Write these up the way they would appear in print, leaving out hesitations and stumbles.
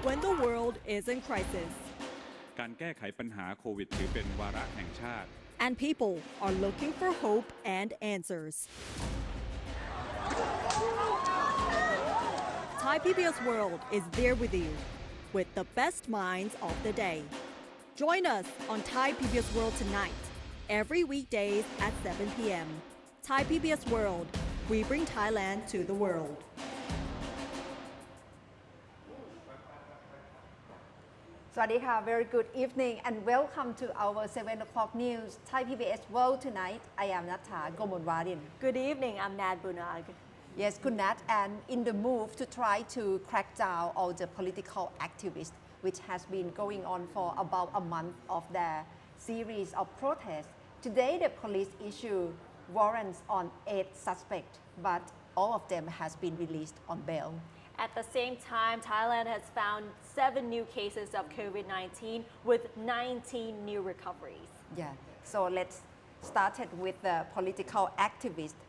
when the world is in crisis การแก้ไขปัญหาโควิดถือเป็นวาระแห่งชาติ and people are looking for hope and answers. Thai PBS World is there with you with the best minds of the day. Join us on Thai PBS World tonight, every weekdays at 7 p.m. Thai PBS World, we bring Thailand to the world. Very good evening and welcome to our 7 o'clock news, Thai PBS World Tonight. I am Natha Gomonwarin. Good evening, I'm Nad Bunag. Yes, good Nat, and in the move to try to crack down all the political activists, which has been going on for about a month of their series of protests, today the police issue warrants on 8 suspects, but all of them has been released on bail. At the same time, Thailand has found 7 new cases of COVID-19 with 19 new recoveries. Yeah, so let's start it with the political activists.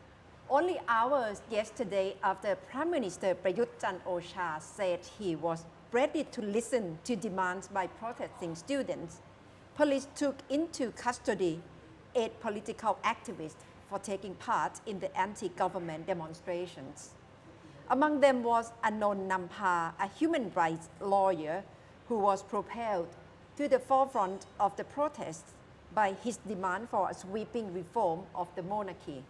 Only hours yesterday after Prime Minister Prayut Chan-o-cha said he was ready to listen to demands by protesting students, police took into custody 8 political activists for taking part in the anti-government demonstrations. Among them was Anon Nampa, a human rights lawyer who was propelled to the forefront of the protests by his demand for a sweeping reform of the monarchy.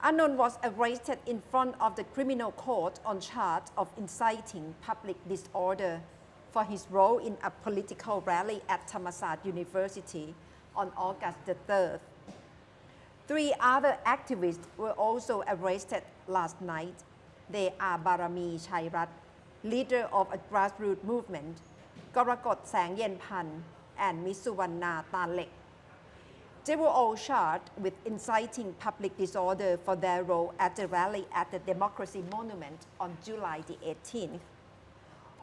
Anon was arrested in front of the criminal court on charge of inciting public disorder for his role in a political rally at Thammasat University on August the 3rd. 3 other activists were also arrested last night. They are Barami Chairat, leader of a grassroots movement, Gorakot Sang Yen Pan, and Misuwanna Tanlek. They were all charged with inciting public disorder for their role at the rally at the Democracy Monument on July the 18th.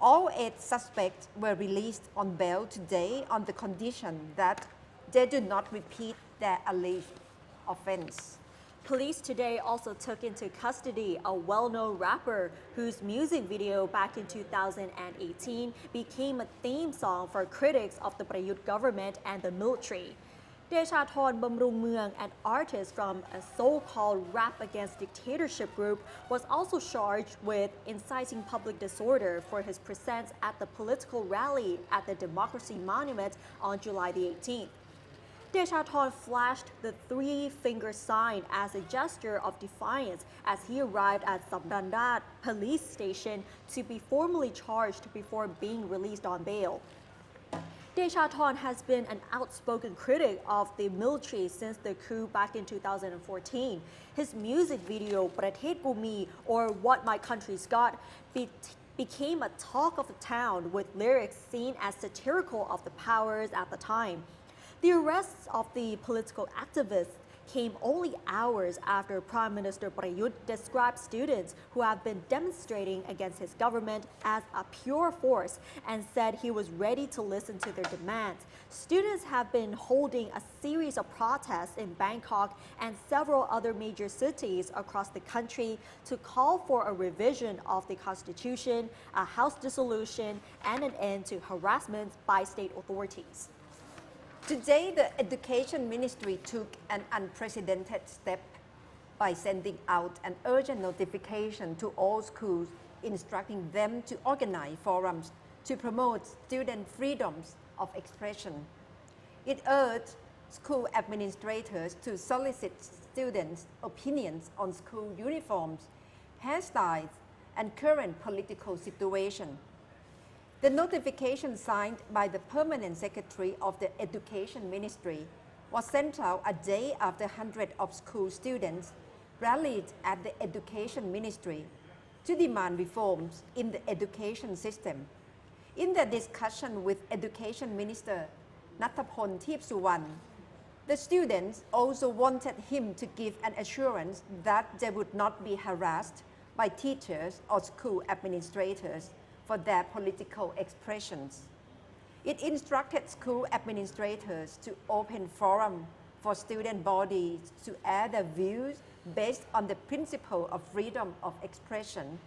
All 8 suspects were released on bail today on the condition that they do not repeat their alleged offense. Police today also took into custody a well-known rapper whose music video back in 2018 became a theme song for critics of the Prayut government and the military. Deshathorn Bamrung Mueang, an artist from a so-called Rap Against Dictatorship group, was also charged with inciting public disorder for his presence at the political rally at the Democracy Monument on July the 18th. Deshathorn flashed the 3-finger sign as a gesture of defiance as he arrived at Samrandat police station to be formally charged before being released on bail. Deshathorn has been an outspoken critic of the military since the coup back in 2014. His music video, Pratet Gumi, or What My Country's Got, became a talk of the town with lyrics seen as satirical of the powers at the time. The arrests of the political activists came only hours after Prime Minister Prayut described students who have been demonstrating against his government as a pure force and said he was ready to listen to their demands. Students have been holding a series of protests in Bangkok and several other major cities across the country to call for a revision of the constitution, a house dissolution, and an end to harassment by state authorities. Today, the Education Ministry took an unprecedented step by sending out an urgent notification to all schools instructing them to organize forums to promote student freedoms of expression. It urged school administrators to solicit students' opinions on school uniforms, hairstyles, and current political situation. The notification signed by the Permanent Secretary of the Education Ministry was sent out a day after hundreds of school students rallied at the Education Ministry to demand reforms in the education system. In the discussion with Education Minister Nattapon Teepsuwan, the students also wanted him to give an assurance that they would not be harassed by teachers or school administrators for their political expressions. It instructed school administrators to open forum for student bodies to air their views based on the principle of freedom of expression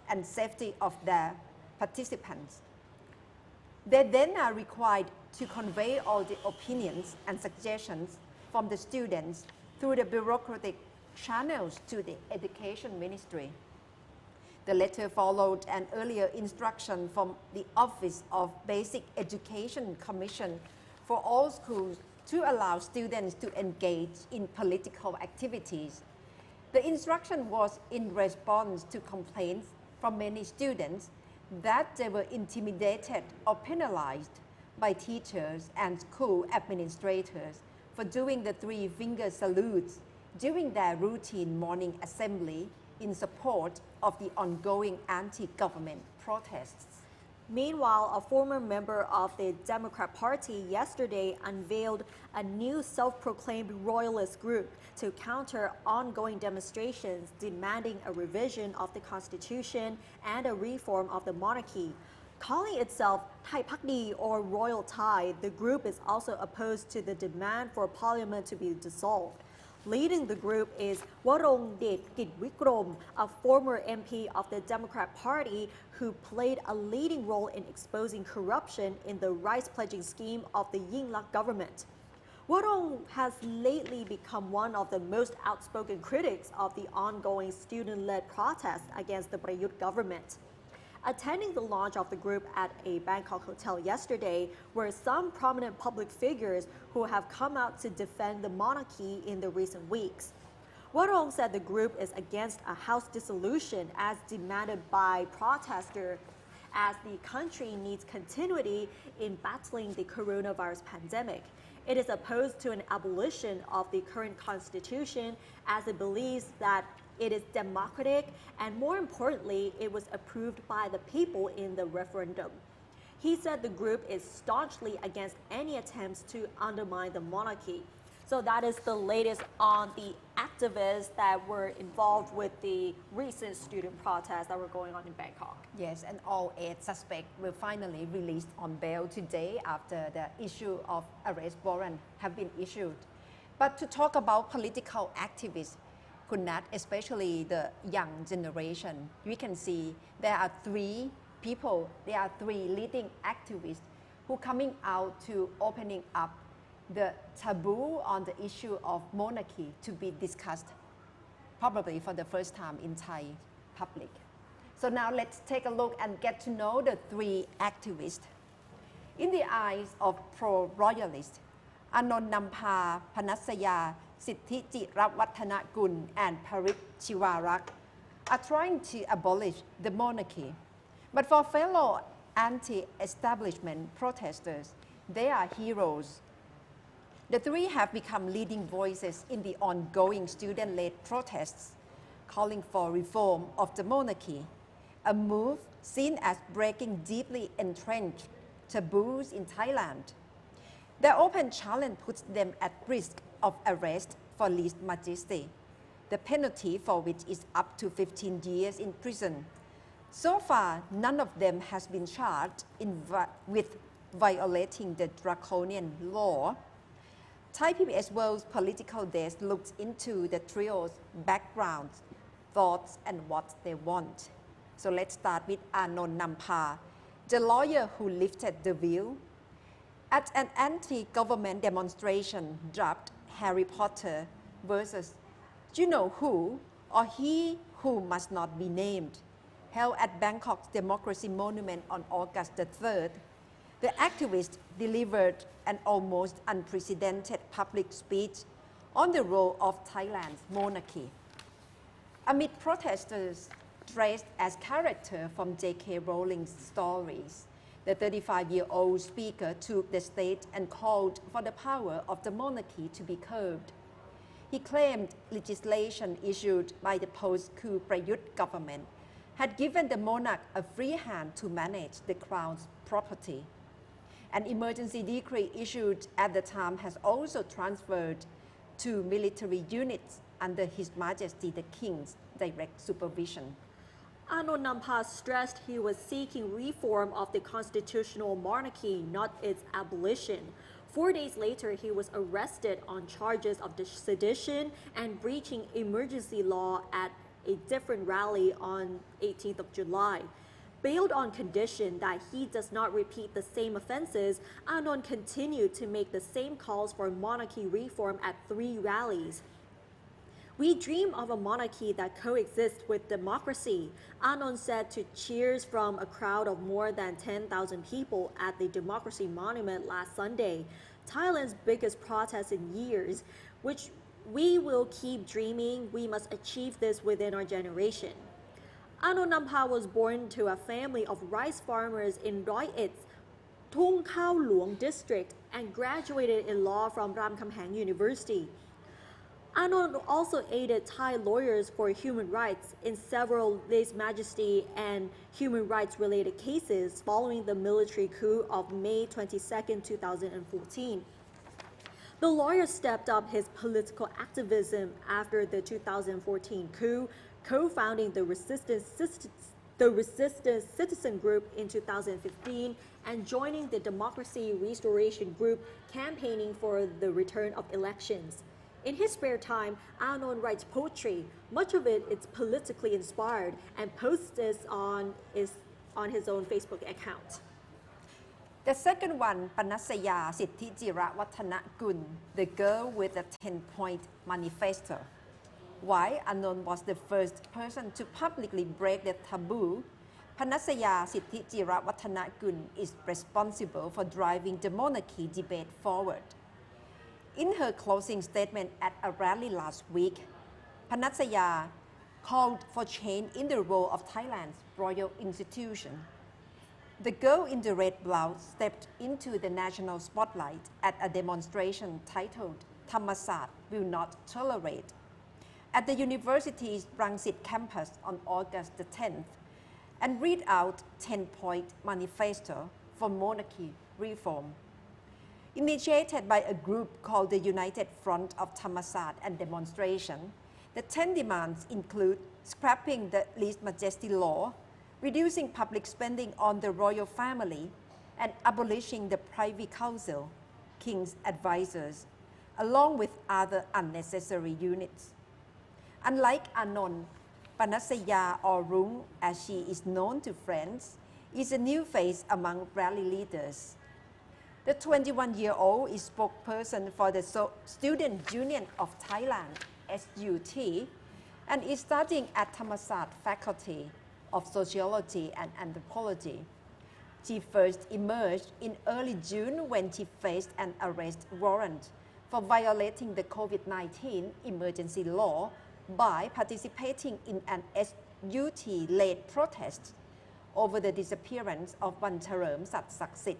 and safety of their participants. They then are required to convey all the opinions and suggestions from the students through the bureaucratic channels to the Education Ministry. The letter followed an earlier instruction from the Office of Basic Education Commission for all schools to allow students to engage in political activities. The instruction was in response to complaints from many students that they were intimidated or penalized by teachers and school administrators for doing the three-finger salutes during their routine morning assembly in support of the ongoing anti-government protests. Meanwhile, a former member of the Democrat Party yesterday unveiled a new self-proclaimed royalist group to counter ongoing demonstrations demanding a revision of the constitution and a reform of the monarchy. Calling itself Thai Pak Di or Royal Thai, the group is also opposed to the demand for parliament to be dissolved. Leading the group is Warongdet Kitwikrom, a former MP of the Democrat Party who played a leading role in exposing corruption in the rice pledging scheme of the Yingluck government. Warong has lately become one of the most outspoken critics of the ongoing student-led protests against the Prayut government. Attending the launch of the group at a Bangkok hotel yesterday were some prominent public figures who have come out to defend the monarchy in the recent weeks. Warong said the group is against a house dissolution as demanded by protesters, as the country needs continuity in battling the coronavirus pandemic. It is opposed to an abolition of the current constitution as it believes that it is democratic, and more importantly, it was approved by the people in the referendum. He said the group is staunchly against any attempts to undermine the monarchy. So that is the latest on the activists that were involved with the recent student protests that were going on in Bangkok. Yes, and all 8 suspects were finally released on bail today after the issue of arrest warrant have been issued. But to talk about political activists, Kunat, especially the young generation, we can see there are 3 people, there are 3 leading activists who coming out to opening up the taboo on the issue of monarchy to be discussed, probably for the first time in Thai public. So now let's take a look and get to know the 3 activists. In the eyes of pro-royalists, Anon Nampa Panasaya Siddhi Jirawattanagun and Parit Chiwarak are trying to abolish the monarchy. But for fellow anti-establishment protesters, they are heroes. The 3 have become leading voices in the ongoing student-led protests, calling for reform of the monarchy, a move seen as breaking deeply entrenched taboos in Thailand. Their open challenge puts them at risk of arrest for lese majesty, the penalty for which is up to 15 years in prison. So far, none of them has been charged with violating the draconian law. Thai PBS World's political desk looks into the trio's backgrounds, thoughts, and what they want. So let's start with Anon Nampa, the lawyer who lifted the veil. At an anti-government demonstration dubbed Harry Potter versus You Know Who, or He Who Must Not Be Named, held at Bangkok's Democracy Monument on August the 3rd, the activist delivered an almost unprecedented public speech on the role of Thailand's monarchy. Amid protesters dressed as characters from J.K. Rowling's stories, the 35-year-old speaker took the stage and called for the power of the monarchy to be curbed. He claimed legislation issued by the post-coup Prayut government had given the monarch a free hand to manage the crown's property. An emergency decree issued at the time has also transferred to military units under His Majesty the King's direct supervision. Anon Nampa stressed he was seeking reform of the constitutional monarchy, not its abolition. 4 days later, he was arrested on charges of sedition and breaching emergency law at a different rally on 18th of July. Bailed on condition that he does not repeat the same offenses, Anon continued to make the same calls for monarchy reform at 3 rallies. We dream of a monarchy that coexists with democracy, Anon said to cheers from a crowd of more than 10,000 people at the Democracy Monument last Sunday, Thailand's biggest protest in years, which we will keep dreaming. We must achieve this within our generation. Anon Nampa was born to a family of rice farmers in Roi Et's Thung Khao Luang district and graduated in law from Ramkhamhaeng University. Anon also aided Thai lawyers for human rights in several lèse majesty and human rights related cases following the military coup of May 22, 2014. The lawyer stepped up his political activism after the 2014 coup, co-founding the Resistance Citizen Group in 2015 and joining the Democracy Restoration Group campaigning for the return of elections. In his spare time, Anon writes poetry. Much of it is politically inspired and posts this on his own Facebook account. The second one, Panasaya Sittijira Wattanagun, the girl with the 10-point manifesto. Why Anon was the first person to publicly break the taboo, Panasaya Sittijira Wattanagun is responsible for driving the monarchy debate forward. In her closing statement at a rally last week, Panasaya called for change in the role of Thailand's royal institution. The girl in the red blouse stepped into the national spotlight at a demonstration titled Thammasat Will Not Tolerate at the university's Rangsit campus on August the 10th and read out 10-point manifesto for monarchy reform. Initiated by a group called the United Front of Thammasat and Demonstration, the 10 demands include scrapping the lèse majesty law, reducing public spending on the royal family, and abolishing the Privy Council, King's advisors, along with other unnecessary units. Unlike Anon, Panasaya or Rung, as she is known to friends, is a new face among rally leaders. The 21-year-old is spokesperson for the Student Union of Thailand, SUT, and is studying at Thammasat Faculty of Sociology and Anthropology. She first emerged in early June when she faced an arrest warrant for violating the COVID-19 emergency law by participating in an SUT-led protest over the disappearance of Vancharam Satsaksit,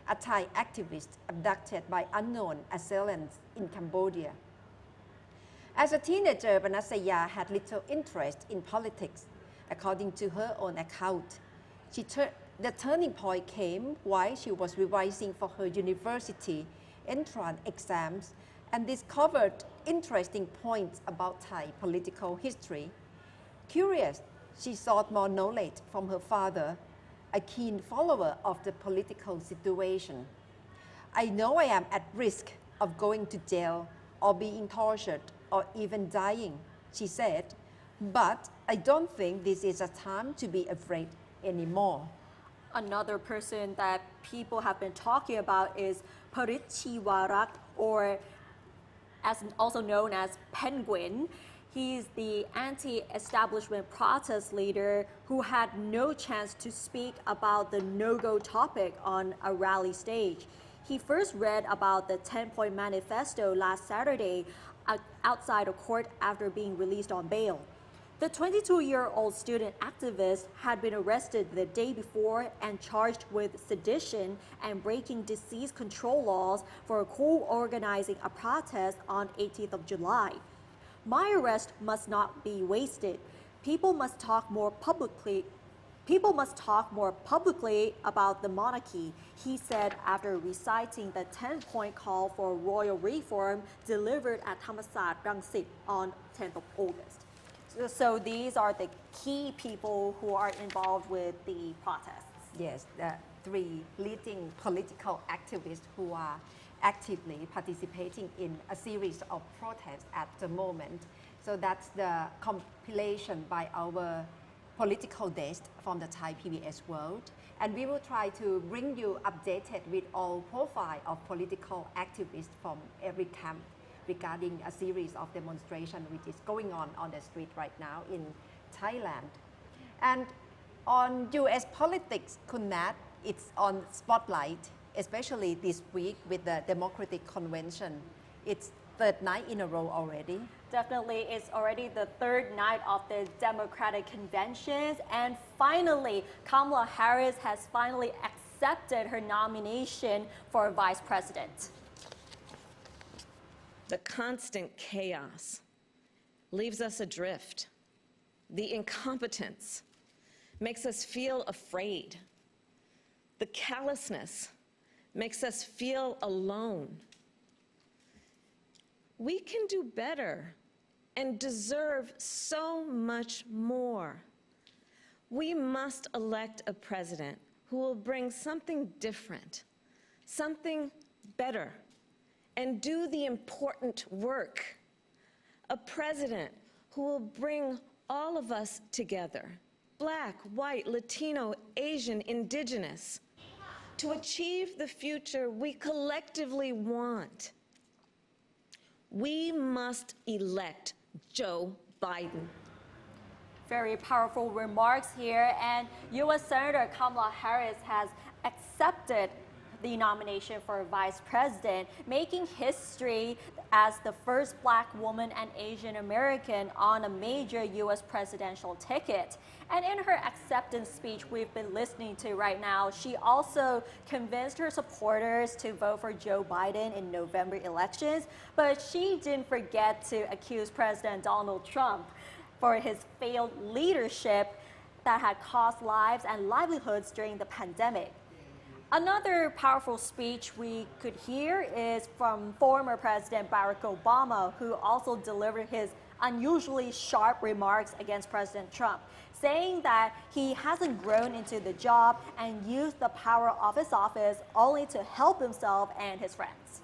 a Thai activist abducted by unknown assailants in Cambodia. As a teenager, Panasaya had little interest in politics, according to her own account. The turning point came while she was revising for her university entrance exams and discovered interesting points about Thai political history. Curious, she sought more knowledge from her father, a keen follower of the political situation. I know I am at risk of going to jail or being tortured or even dying, she said, but I don't think this is a time to be afraid anymore. Another person that people have been talking about is Paritchiwarak, or as also known as Penguin. He's the anti-establishment protest leader who had no chance to speak about the no-go topic on a rally stage. He first read about the 10-point manifesto last Saturday outside a court after being released on bail. The 22-year-old student activist had been arrested the day before and charged with sedition and breaking disease control laws for co-organizing a protest on 18th of July. My arrest must not be wasted. People must talk more publicly about the monarchy, he said after reciting the 10-point call for royal reform delivered at Thammasat Rangsit on 10th of August. So these are the key people who are involved with the protests. Yes, the 3 leading political activists who are actively participating in a series of protests at the moment. So that's the compilation by our political desk from the Thai PBS World. And we will try to bring you updated with all profile of political activists from every camp regarding a series of demonstrations which is going on the street right now in Thailand. And on US politics, Kunnat, it's on spotlight, especially this week with the Democratic Convention. It's third night in a row already. Definitely, it's already the third night of the Democratic conventions, and finally, Kamala Harris has finally accepted her nomination for vice president. The constant chaos leaves us adrift. The incompetence makes us feel afraid. The callousness makes us feel alone. We can do better and deserve so much more. We must elect a president who will bring something different, something better, and do the important work. A president who will bring all of us together, Black, white, Latino, Asian, Indigenous, to achieve the future we collectively want. We must elect Joe Biden. Very powerful remarks here, and U.S. Senator Kamala Harris has accepted the nomination for vice president, making history as the first Black woman and Asian American on a major U.S. presidential ticket. And in her acceptance speech we've been listening to right now, she also convinced her supporters to vote for Joe Biden in November elections, but she didn't forget to accuse President Donald Trump for his failed leadership that had cost lives and livelihoods during the pandemic. Another powerful speech we could hear is from former President Barack Obama, who also delivered his unusually sharp remarks against President Trump, saying that he hasn't grown into the job and used the power of his office only to help himself and his friends.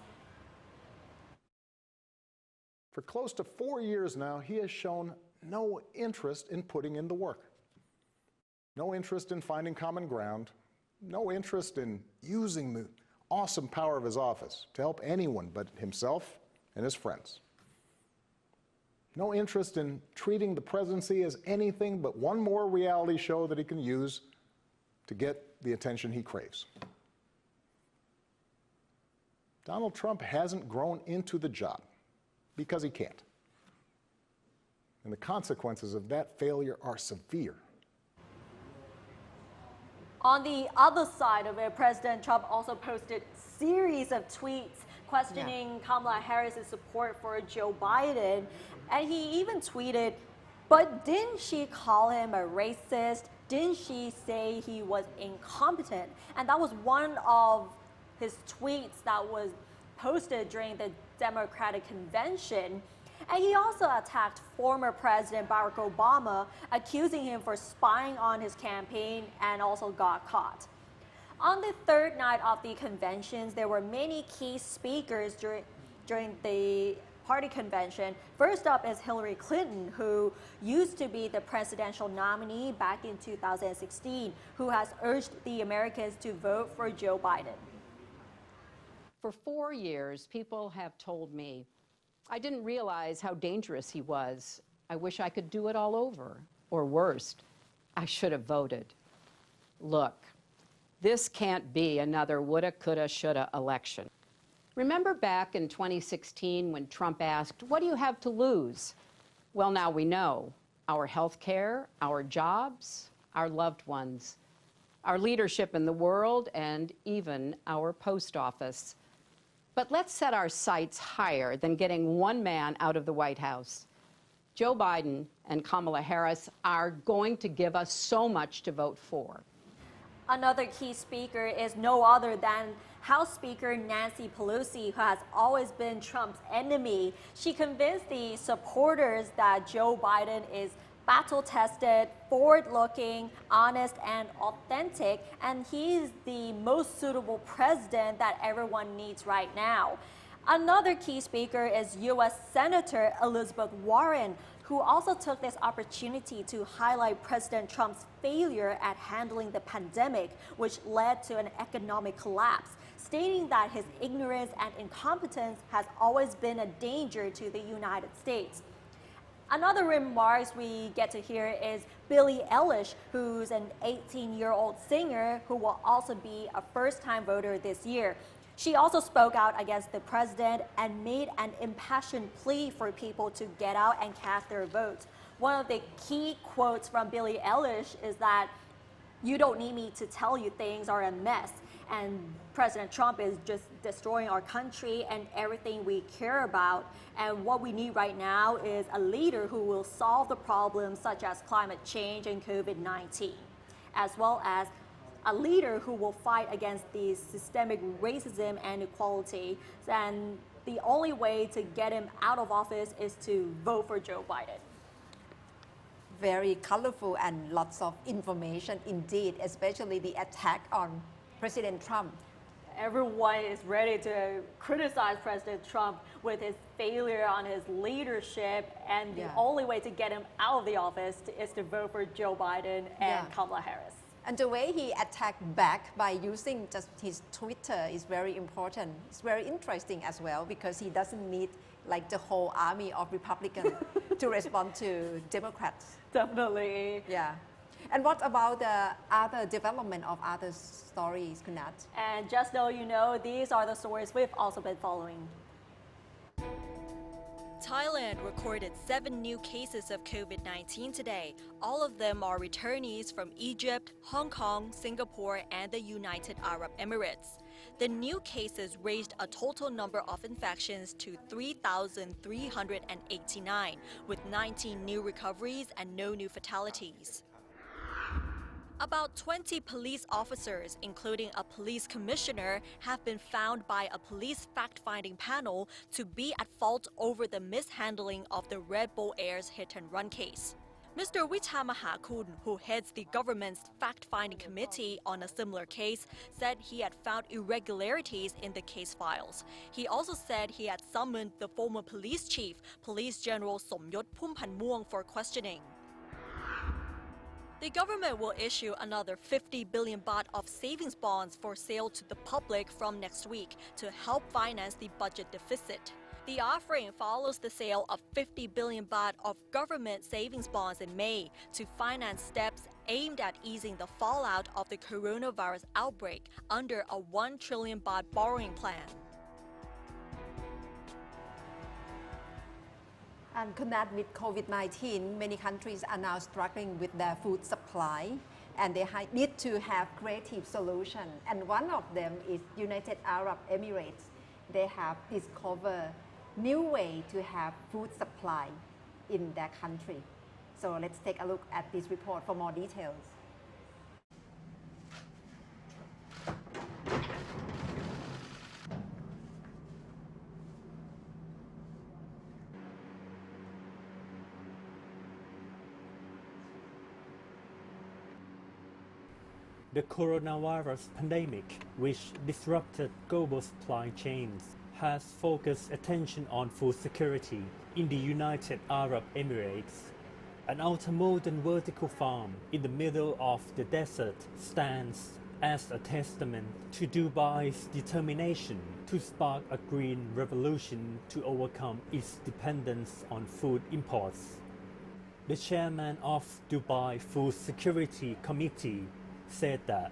For close to 4 years now, he has shown no interest in putting in the work, no interest in finding common ground, no interest in using the awesome power of his office to help anyone but himself and his friends. No interest in treating the presidency as anything but one more reality show that he can use to get the attention he craves. Donald Trump hasn't grown into the job because he can't. And the consequences of that failure are severe. On the other side of it, President Trump also posted a series of tweets questioning Kamala Harris's support for Joe Biden. And he even tweeted, but didn't she call him a racist? Didn't she say he was incompetent? And that was one of his tweets that was posted during the Democratic convention. And he also attacked former President Barack Obama, accusing him for spying on his campaign, and also got caught. On the third night of the conventions, there were many key speakers during the party convention. First up is Hillary Clinton, who used to be the presidential nominee back in 2016, who has urged the Americans to vote for Joe Biden. For 4 years, people have told me, I didn't realize how dangerous he was. I wish I could do it all over. Or worst, I should have voted. Look, this can't be another woulda, coulda, shoulda election. Remember back in 2016 when Trump asked, what do you have to lose? Well, now we know. Our health care, our jobs, our loved ones, our leadership in the world, and even our post office. But let's set our sights higher than getting one man out of the White House. Joe Biden and Kamala Harris are going to give us so much to vote for. Another key speaker is no other than House Speaker Nancy Pelosi, who has always been Trump's enemy. She convinced the supporters that Joe Biden is battle-tested, forward-looking, honest, and authentic, and he's the most suitable president that everyone needs right now. Another key speaker is U.S. Senator Elizabeth Warren, who also took this opportunity to highlight President Trump's failure at handling the pandemic, which led to an economic collapse, stating that his ignorance and incompetence has always been a danger to the United States. Another remarks we get to hear is Billie Eilish, who's an 18-year-old singer who will also be a first-time voter this year. She also spoke out against the president and made an impassioned plea for people to get out and cast their votes. One of the key quotes from Billie Eilish is that, "You don't need me to tell you things are a mess." And President Trump is just destroying our country and everything we care about. And what we need right now is a leader who will solve the problems such as climate change and COVID-19, as well as a leader who will fight against the systemic racism and inequality. And the only way to get him out of office is to vote for Joe Biden. Very colorful and lots of information indeed, especially the attack on President Trump. Everyone is ready to criticize President Trump with his failure on his leadership, and the only way to get him out of the office is to vote for Joe Biden and Kamala Harris. And the way he attacked back by using just his Twitter is very important. It's very interesting as well, because he doesn't need like the whole army of Republicans to respond to Democrats. Definitely. Yeah. And what about the other development of other stories, Kunat? And just so you know, these are the stories we've also been following. Thailand recorded 7 new cases of COVID-19 today. All of them are returnees from Egypt, Hong Kong, Singapore, and the United Arab Emirates. The new cases raised a total number of infections to 3,389, with 19 new recoveries and no new fatalities. About 20 police officers, including a police commissioner, have been found by a police fact-finding panel to be at fault over the mishandling of the Red Bull Air's hit-and-run case. Mr. Wichamahakun, who heads the government's fact-finding committee on a similar case, said he had found irregularities in the case files. He also said he had summoned the former police chief, Police General Somyot Phumpanmuang, for questioning. The government will issue another 50 billion baht of savings bonds for sale to the public from next week to help finance the budget deficit. The offering follows the sale of 50 billion baht of government savings bonds in May to finance steps aimed at easing the fallout of the coronavirus outbreak under a 1 trillion baht borrowing plan. And connect with COVID-19, many countries are now struggling with their food supply, and they need to have creative solutions. And one of them is United Arab Emirates. They have discovered new way to have food supply in their country. So let's take a look at this report for more details. The coronavirus pandemic, which disrupted global supply chains, has focused attention on food security in the United Arab Emirates. An ultra-modern vertical farm in the middle of the desert stands as a testament to Dubai's determination to spark a green revolution to overcome its dependence on food imports. The chairman of Dubai Food Security Committee said that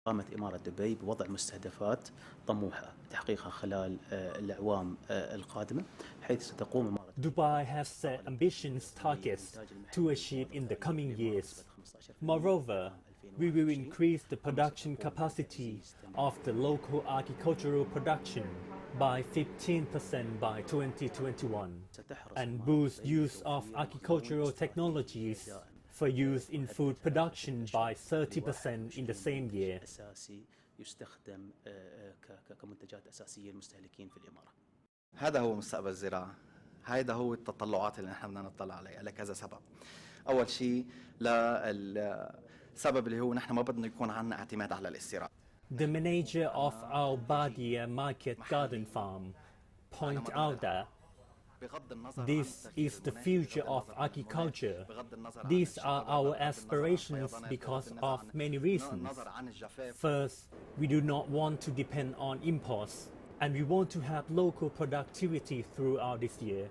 قامت إمارة دبي بوضع مستهدفات طموحة تحقيقها خلال الأعوام القادمة حيث ستقوم إمارة Dubai has set ambitious targets to achieve in the coming years. Moreover, we will increase the production capacity of the local agricultural production by 15% by 2021 and boost use of agricultural technologies for use in food production by 30% in the same year. يستخدم كمنتجات أساسية للمستهلكين في الإمارة. هذا هو مستقبل الزراعة. هذا هو التطلعات اللي نحن بدنا نطلع عليها لكذا سبب. أول شيء للسبب اللي هو نحن ما بدنا يكون عندنا اعتماد على الاستيراد. The manager of Al Badia Market Garden Farm point out that This is the future of agriculture. These are our aspirations because of many reasons. First, we do not want to depend on imports, and we want to have local productivity throughout this year,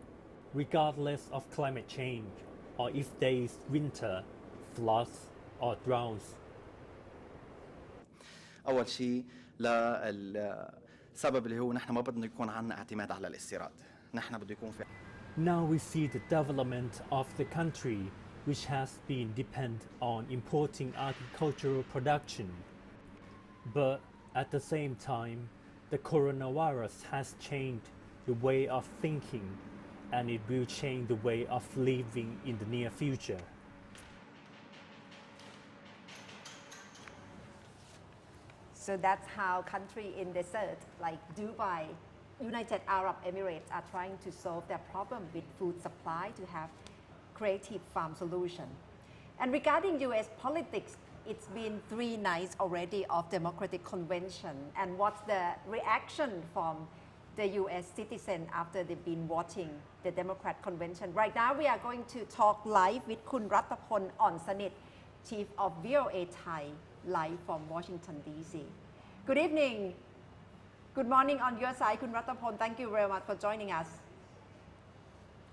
regardless of climate change, or if there is winter, floods, or droughts. أول شيء السبب اللي هو نحن ما بدنا يكون عندنا اعتماد على الاستيراد، نحن بده يكون في. Now we see the development of the country, which has been dependent on importing agricultural production. But at the same time, the coronavirus has changed the way of thinking, and it will change the way of living in the near future. So that's how countries in desert like Dubai, United Arab Emirates are trying to solve their problem with food supply to have creative farm solution. And regarding US politics, it's been 3 nights already of Democratic Convention. And what's the reaction from the US citizen after they've been watching the Democrat Convention? Right now we are going to talk live with Kun Rattapon Onsanit, Chief of VOA Thai, live from Washington, D.C. Good evening. Good morning on your side, Kun Rattapon. Thank you very much for joining us.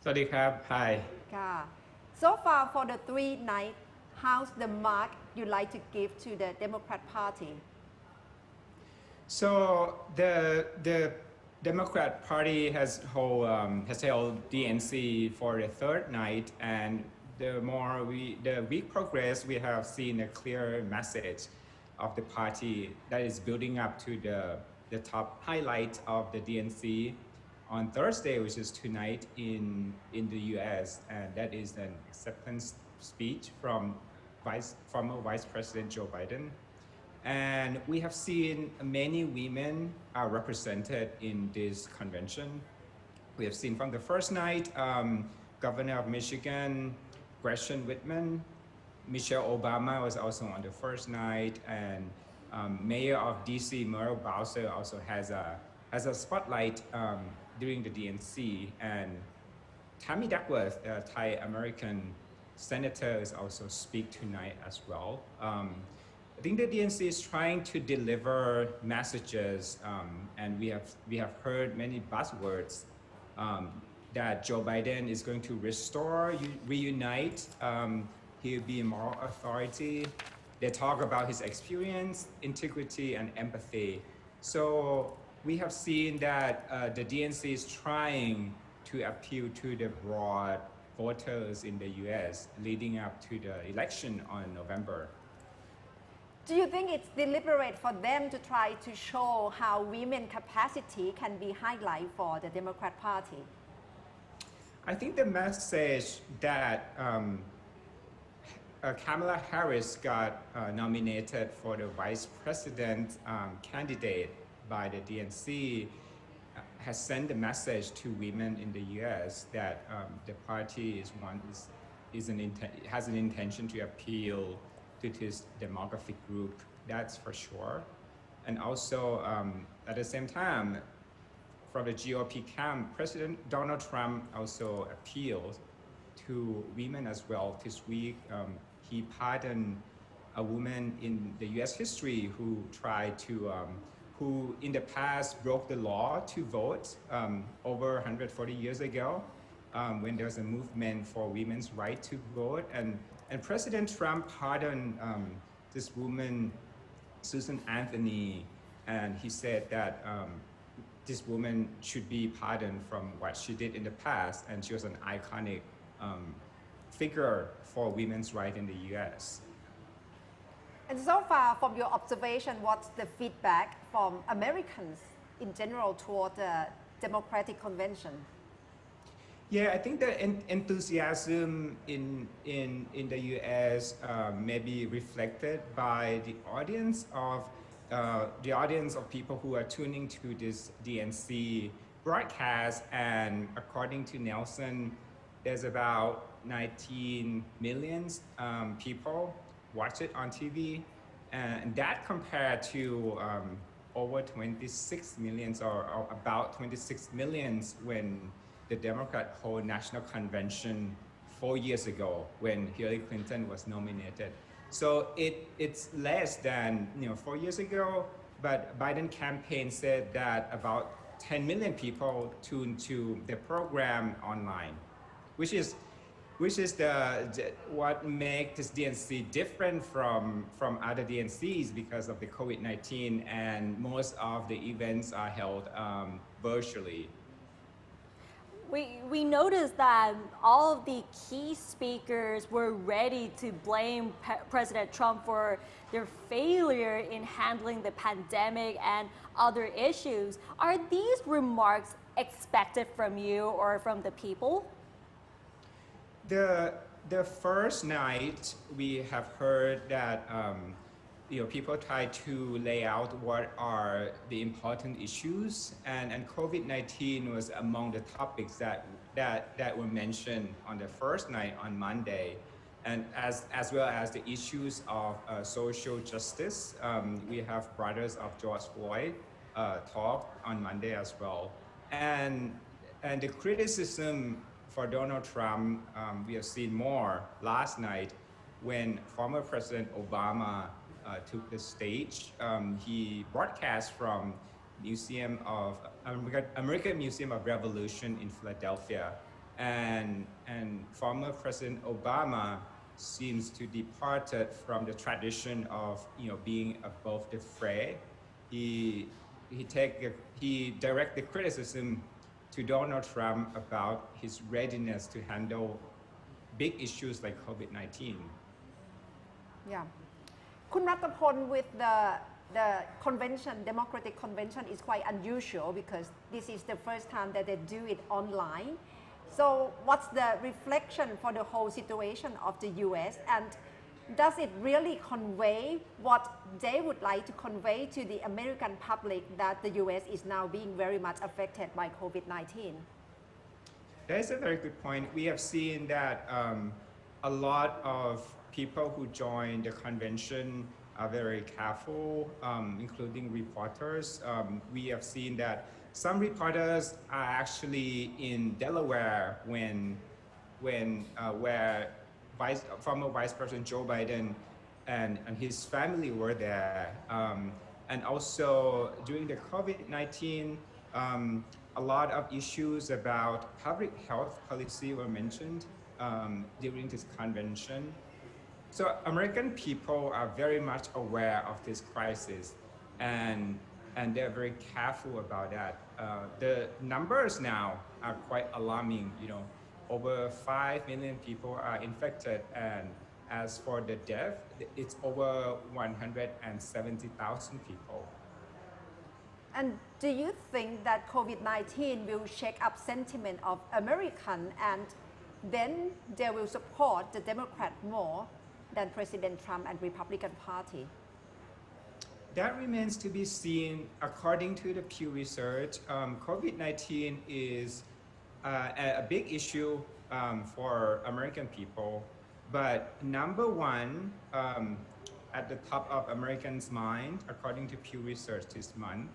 สวัสดีครับ Hi. So far for the 3 nights, how's the mark you like to give to the Democrat Party? So the Democrat Party has held DNC for the 3rd night, and the week progress, we have seen a clear message of the party that is building up to the top highlight of the DNC on Thursday, which is tonight in the US, and that is an acceptance speech from former Vice President Joe Biden. And we have seen many women are represented in this convention. We have seen from the first night, Governor of Michigan, Gretchen Whitman, Michelle Obama was also on the first night, and Mayor of DC, Muriel Bowser, also has a spotlight during the DNC, and Tammy Duckworth, a Thai-American senator, is also speak tonight as well. I think the DNC is trying to deliver messages, and we have heard many buzzwords that Joe Biden is going to restore, reunite. He'll be a moral authority. They talk about his experience, integrity, and empathy. So we have seen that the DNC is trying to appeal to the broad voters in the US leading up to the election on November. Do you think it's deliberate for them to try to show how women capacity can be highlight for the Democrat Party? I think the message that Kamala Harris got nominated for the vice president candidate by the DNC has sent a message to women in the US that the party has an intention to appeal to this demographic group, that's for sure. And also, at the same time, from the GOP camp, President Donald Trump also appealed to women as well. This week, he pardoned a woman in the US history who tried to, who in the past broke the law to vote over 140 years ago when there was a movement for women's right to vote. And President Trump pardoned this woman, Susan Anthony, and he said that this woman should be pardoned from what she did in the past, and she was an iconic figure for women's rights in the US. And so far, from your observation, what's the feedback from Americans in general toward the Democratic Convention? Yeah, I think the enthusiasm in the US may be reflected by the audience of people who are tuning to this DNC broadcast. And according to Nelson, there's about 19 million people watch it on TV, and that compared to over 26 million or about 26 million when the Democrat hold national convention 4 years ago when Hillary Clinton was nominated. So it's less than 4 years ago, but Biden campaign said that about 10 million people tuned to the program online, which is what makes this DNC different from other DNCs because of the COVID-19, and most of the events are held virtually. We noticed that all of the key speakers were ready to blame President Trump for their failure in handling the pandemic and other issues. Are these remarks expected from you or from the people? The first night we have heard that people try to lay out what are the important issues, and COVID-19 was among the topics that were mentioned on the first night on Monday, and as well as the issues of social justice. We have Brothers of George Floyd talk on Monday as well, and the criticism for Donald Trump, we have seen more last night when former President Obama took the stage. He broadcast from American Museum of Revolution in Philadelphia, and former President Obama seems to departed from the tradition of being above the fray. He direct the criticism to Donald Trump about his readiness to handle big issues like COVID-19. Yeah. Kun Ratapon, with the convention, Democratic Convention, is quite unusual because this is the first time that they do it online. So what's the reflection for the whole situation of the US, and does it really convey what they would like to convey to the American public, that the US is now being very much affected by COVID-19? That is a very good point. We have seen that a lot of people who join the convention are very careful, including reporters. We have seen that some reporters are actually in Delaware where former Vice President Joe Biden and his family were there. And also during the COVID-19, a lot of issues about public health policy were mentioned during this convention. So American people are very much aware of this crisis, and they're very careful about that. The numbers now are quite alarming. Over 5 million people are infected, and as for the death, it's over 170,000 people. And do you think that COVID-19 will shake up sentiment of Americans, and then they will support the Democrat more than President Trump and Republican Party? That remains to be seen. According to the Pew Research, COVID-19 is a big issue for American people, but number one at the top of Americans' mind, according to Pew Research this month,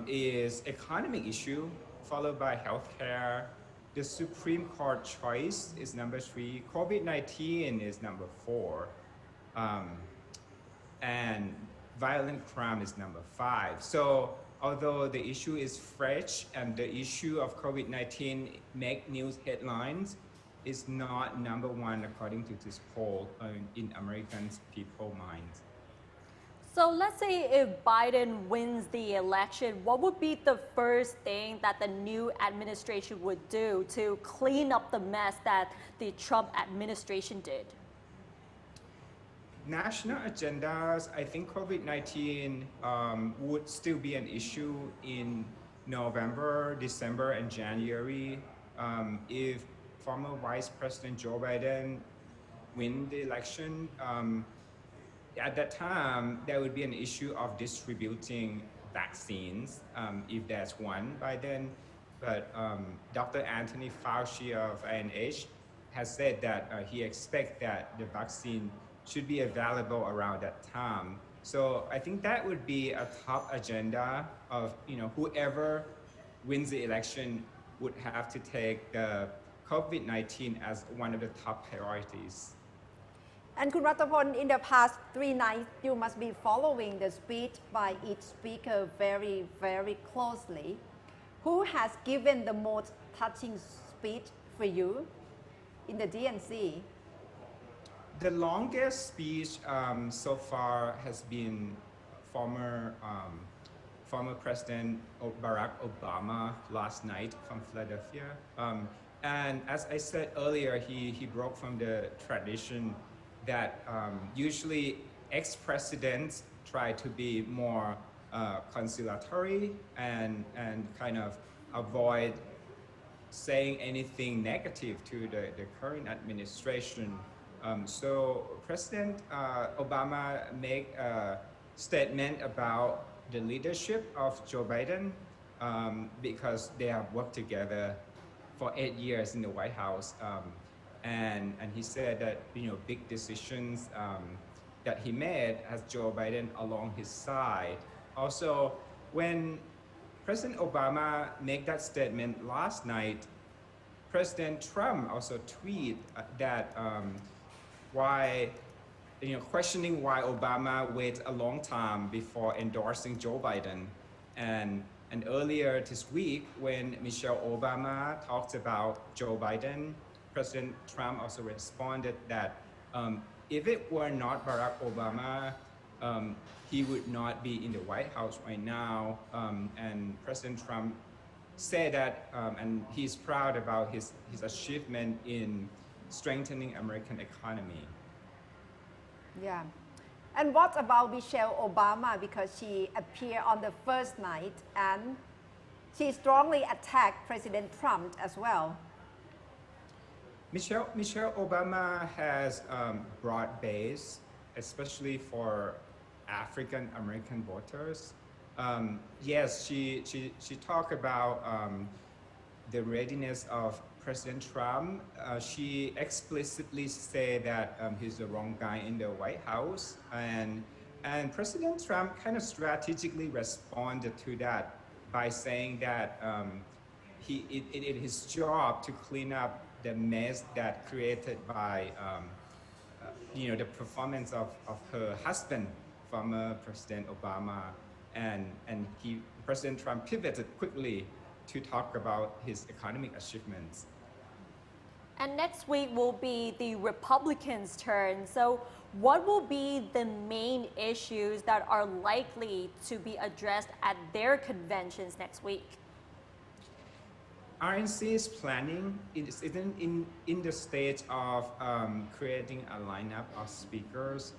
is economic issue, followed by healthcare. The Supreme Court choice is number 3. COVID-19 is number 4. And violent crime is number 5. So although the issue is fresh and the issue of COVID-19 make news headlines, is not number 1 according to this poll in American people's minds. So let's say if Biden wins the election, what would be the first thing that the new administration would do to clean up the mess that the Trump administration did? National agendas, I think COVID-19 would still be an issue in November, December, and January. If former Vice President Joe Biden win the election, at that time, there would be an issue of distributing vaccines, if there's one by then. But Dr. Anthony Fauci of NIH has said that he expects that the vaccine should be available around that time. So I think that would be a top agenda of whoever wins the election would have to take the COVID-19 as one of the top priorities. And Kun Ratapon, in the past 3 nights, you must be following the speech by each speaker very, very closely. Who has given the most touching speech for you in the DNC? The longest speech so far has been former President Barack Obama last night from Philadelphia. And as I said earlier, he broke from the tradition that usually ex-presidents try to be more conciliatory and kind of avoid saying anything negative to the current administration. So President Obama made a statement about the leadership of Joe Biden because they have worked together for 8 years in the White House. And he said that, you know, big decisions that he made has Joe Biden along his side. Also, when President Obama made that statement last night, President Trump also tweeted that why, you know, questioning why Obama waited a long time before endorsing Joe Biden. And earlier this week, when Michelle Obama talked about Joe Biden, President Trump also responded that if it were not Barack Obama, he would not be in the White House right now. And President Trump said that, and he's proud about his achievement in strengthening American economy. Yeah. And what about Michelle Obama? Because she appeared on the first night and she strongly attacked President Trump as well. Michelle Obama has broad base, especially for African American voters. Yes, she talked about the readiness of President Trump. She explicitly said that he's the wrong guy in the White House, and President Trump kind of strategically responded to that by saying that it is his job to clean up the mess that created by you know, the performance of her husband, former President Obama, and President Trump pivoted quickly to talk about his economic achievements. And next week will be the Republicans' turn. So what will be the main issues that are likely to be addressed at their conventions next week? RNC is planning, it is in the stage of creating a lineup of speakers.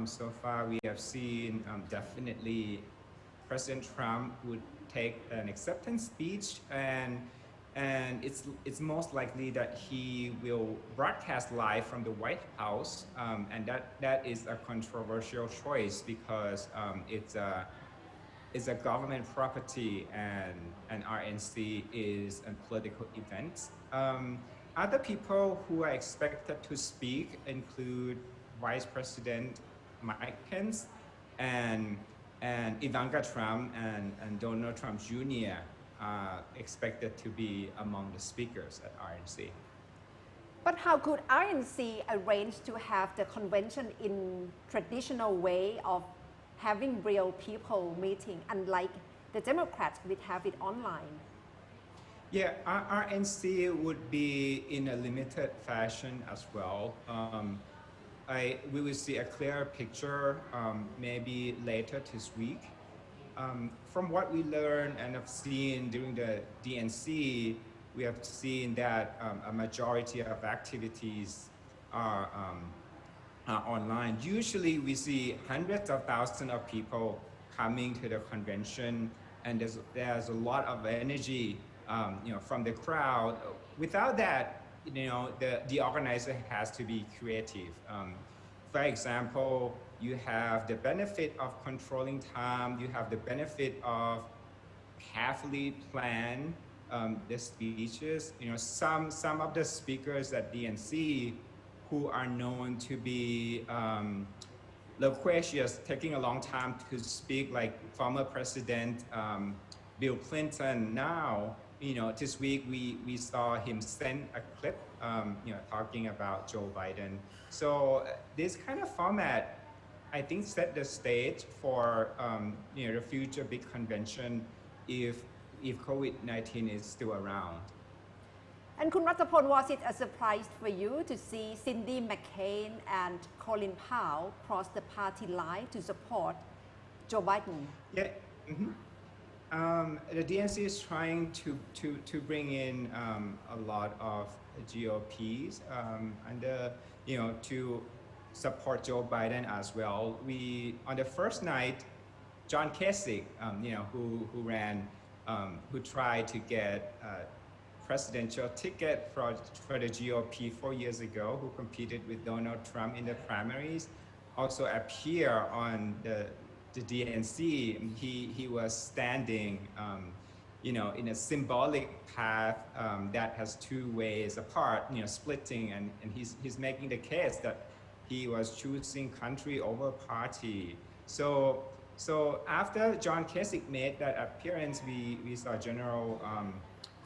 So far we have seen definitely President Trump would take an acceptance speech, and it's most likely that he will broadcast live from the White House, and that is a controversial choice because it's a government property, and RNC is a political event. Other people who are expected to speak include Vice President Mike Pence and Ivanka Trump and Donald Trump Jr. Are expected to be among the speakers at RNC. But how could RNC arrange to have the convention in traditional way of having real people meeting, unlike the Democrats would have it online? Yeah, RNC would be in a limited fashion as well. We will see a clearer picture maybe later this week. From what we learned and have seen during the DNC, we have seen that a majority of activities are online. Usually we see hundreds of thousands of people coming to the convention, and there's a lot of energy you know, from the crowd. Without that, you know, the organizer has to be creative. For example, you have the benefit of controlling time, you have the benefit of carefully plan the speeches. You know, some of the speakers at DNC who are known to be loquacious, taking a long time to speak, like former President Bill Clinton now, this week we saw him send a clip, talking about Joe Biden. So this kind of format, I think, set the stage for the future big convention if COVID-19 is still around. And Kun Ratapon, was it a surprise for you to see Cindy McCain and Colin Powell cross the party line to support Joe Biden? Yeah. The DNC is trying to bring in a lot of GOPs to support Joe Biden as well. We, on the first night, John Kasich, who tried to get a presidential ticket for the GOP 4 years ago, who competed with Donald Trump in the primaries, also appeared on the DNC. He was standing, in a symbolic path that has two ways apart, splitting, and he's making the case that he was choosing country over party. So after John Kasich made that appearance, we saw General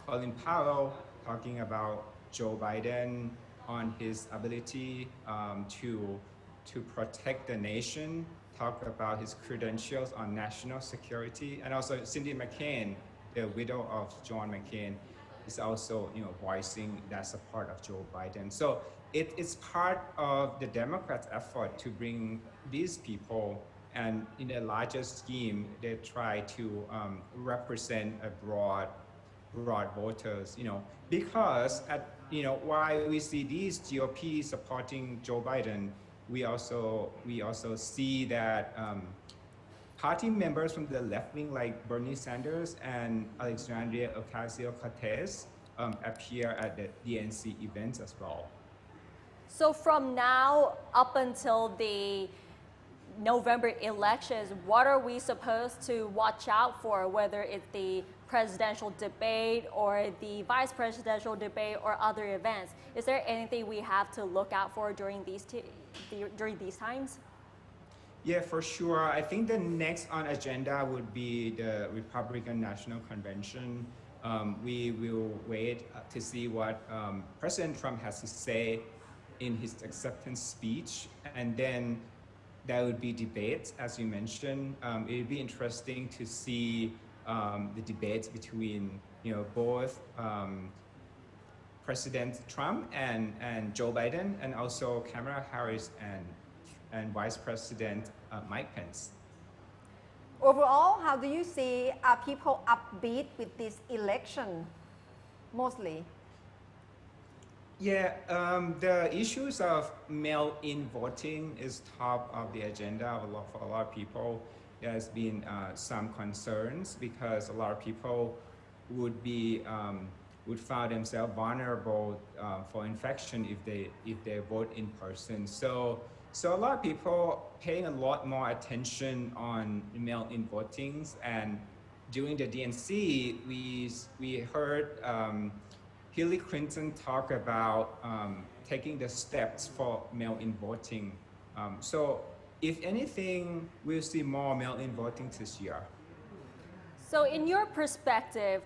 Colin Powell talking about Joe Biden on his ability to protect the nation, talk about his credentials on national security, and also Cindy McCain, the widow of John McCain, is also voicing that support of Joe Biden. So it's part of the Democrats' effort to bring these people, and in a larger scheme, they try to represent a broad voters, because while we see these GOP supporting Joe Biden, we also see that party members from the left wing, like Bernie Sanders and Alexandria Ocasio-Cortez, appear at the DNC events as well. So from now up until the November elections, what are we supposed to watch out for, whether it's the presidential debate or the vice presidential debate or other events? Is there anything we have to look out for during these times? Yeah, for sure. I think the next on agenda would be the Republican National Convention. We will wait to see what President Trump has to say in his acceptance speech, and then there would be debates, as you mentioned. It would be interesting to see the debates between both President Trump and Joe Biden, and also Kamala Harris and Vice President Mike Pence. Overall, how do you see, are people upbeat with this election, mostly? Yeah, the issues of mail-in voting is top of the agenda for a lot of people. There's been some concerns because a lot of people would find themselves vulnerable for infection if they vote in person. So a lot of people paying a lot more attention on mail-in votings, and during the DNC, we heard Hillary Clinton talk about taking the steps for mail-in voting. So if anything, we'll see more mail-in voting this year. So in your perspective,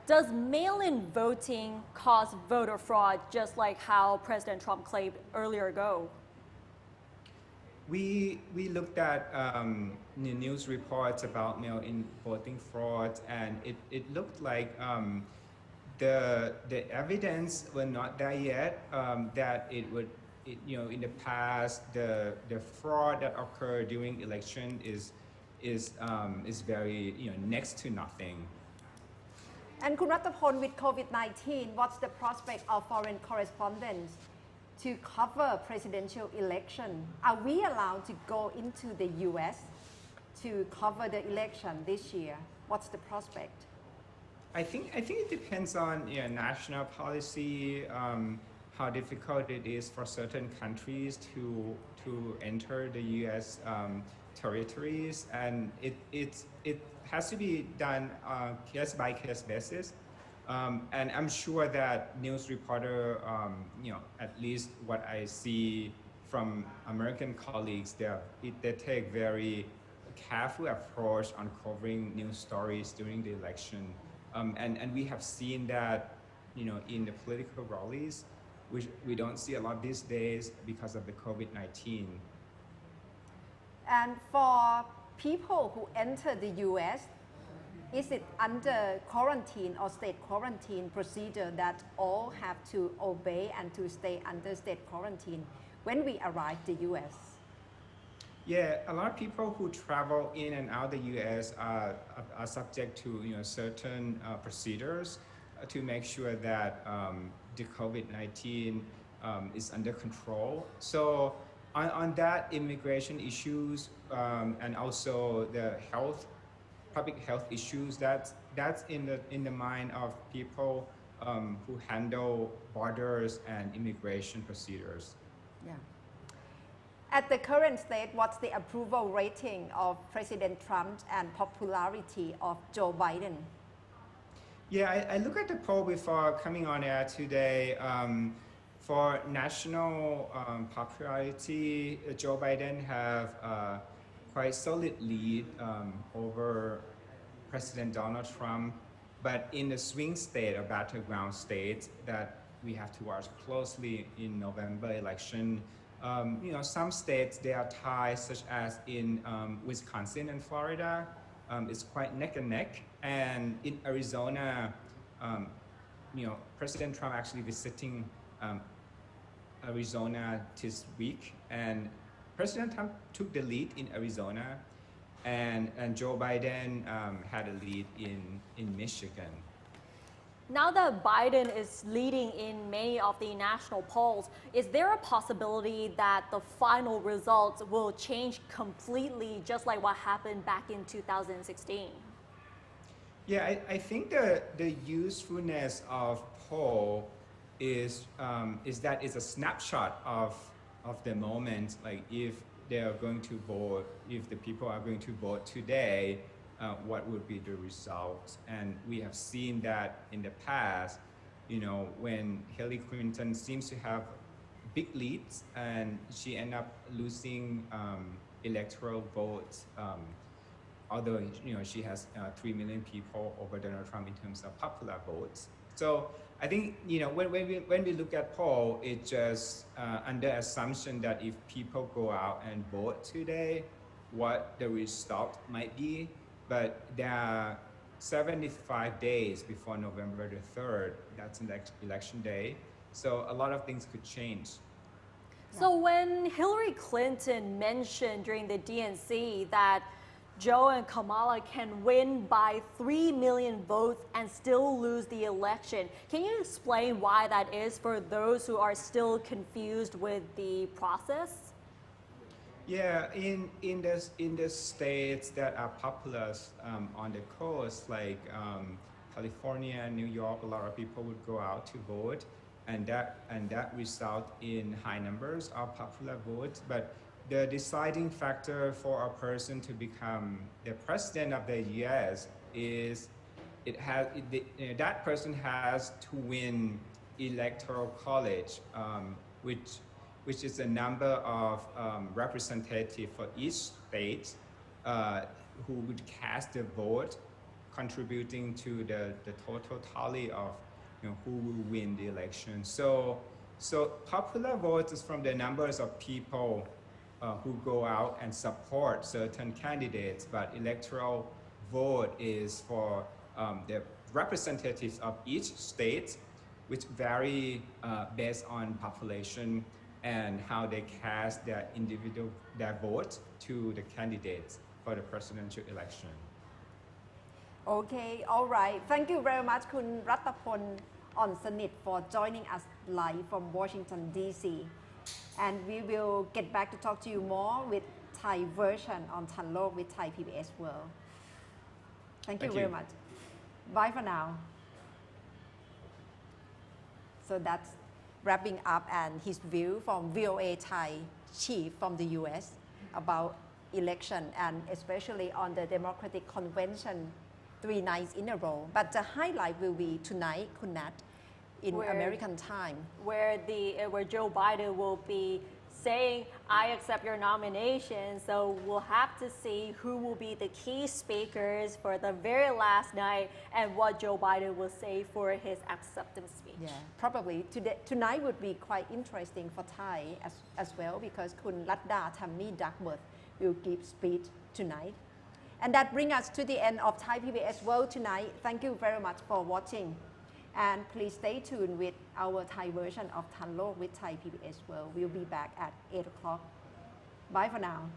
does mail-in voting cause voter fraud, just like how President Trump claimed earlier ago? We looked at news reports about mail-in voting fraud, and it looked like the evidence were not there yet, that it would, in the past, the fraud that occurred during election is very, next to nothing. And Kun Ratapon, with COVID-19, what's the prospect of foreign correspondents to cover presidential election? Are we allowed to go into the US to cover the election this year? What's the prospect? I think it depends on national policy, how difficult it is for certain countries to enter the U.S. Territories, and it has to be done case by case basis. And I'm sure that news reporter, at least what I see from American colleagues, they take very careful approach on covering news stories during the election. And we have seen that, in the political rallies, which we don't see a lot these days because of the COVID-19. And for people who enter the US, is it under quarantine or state quarantine procedure that all have to obey and to stay under state quarantine when we arrive the US? Yeah, a lot of people who travel in and out the U.S. are subject to certain procedures to make sure that the COVID-19 is under control. So on that, immigration issues and also the public health issues, that's in the mind of people who handle borders and immigration procedures. Yeah. At the current state, what's the approval rating of President Trump and popularity of Joe Biden? Yeah, I look at the poll before coming on air today. For national popularity, Joe Biden have a quite solid lead over President Donald Trump. But in the swing state or battleground states that we have to watch closely in November election, some states, they are tied, such as in Wisconsin and Florida. It's quite neck and neck. And in Arizona, President Trump actually visiting Arizona this week. And President Trump took the lead in Arizona. And Joe Biden had a lead in Michigan. Now that Biden is leading in many of the national polls, is there a possibility that the final results will change completely, just like what happened back in 2016? Yeah, I think the usefulness of poll is that it's a snapshot of the moment. Like if they are going to vote, if the people are going to vote today, what would be the result? And we have seen that in the past, when Hillary Clinton seems to have big leads and she ended up losing electoral votes, although she has 3 million people over Donald Trump in terms of popular votes. So I think when we look at poll, it's just under assumption that if people go out and vote today, what the result might be. But there are 75 days before November the 3rd. That's election day. So a lot of things could change. So when Hillary Clinton mentioned during the DNC that Joe and Kamala can win by 3 million votes and still lose the election, can you explain why that is for those who are still confused with the process? Yeah, in the states that are populous on the coast, like California and New York, a lot of people would go out to vote, and that result in high numbers of popular votes. But the deciding factor for a person to become the president of the U.S. is that person has to win electoral college, which is a number of representatives for each state who would cast the vote, contributing to the total tally of who will win the election. So popular vote is from the numbers of people who go out and support certain candidates, but electoral vote is for the representatives of each state, which vary based on population and how they cast their vote to the candidates for the presidential election. Okay, all right. Thank you very much, Kun Rattapon Onsanit, for joining us live from Washington, D.C. And we will get back to talk to you more with Thai version on Tanlo with Thai PBS World. Thank you very much. Bye for now. So that's wrapping up and his view from VOA Thai chief from the US about election and especially on the Democratic Convention 3 nights in a row. But the highlight will be tonight, Kunat, in American time. Where Joe Biden will be saying, I accept your nomination, so we'll have to see who will be the key speakers for the very last night and what Joe Biden will say for his acceptance speech. Yeah, probably tonight would be quite interesting for Thai as well because Kun Ladda Tammy Duckworth will give speech tonight. And that brings us to the end of Thai PBS World Tonight. Thank you very much for watching. And please stay tuned with our Thai version of Thanlok with Thai PBS World. We'll be back at 8 o'clock. Bye for now.